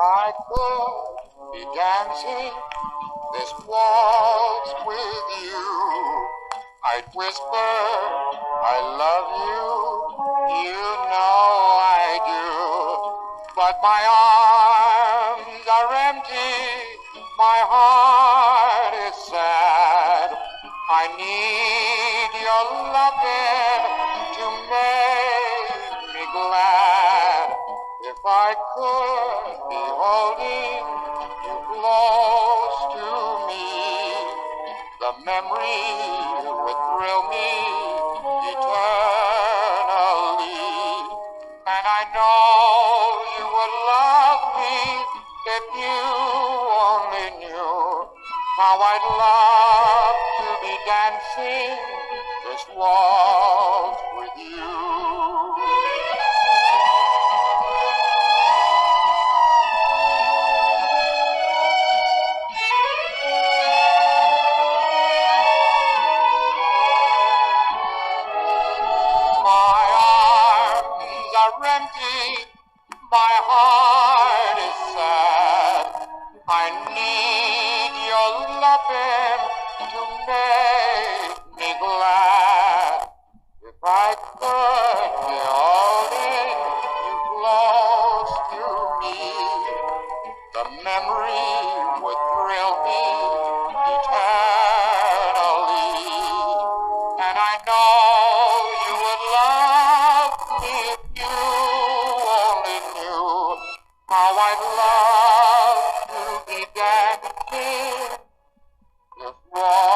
I could be dancing this waltz with you, I'd whisper, I love you, you know I do. But my arms are empty, my heart is sad. I need your loving to make me glad. If I could be holding you close to me, the memory would thrill me eternally. And I know you would love me if you only knew how I'd love to be dancing this waltz with you. My arms are empty, my heart is sad. I need your loving to make me glad. If I could be holding you close to me, the memory would thrill me eternally. And I know you would love me if you only knew how I'd love to be dancing this waltz.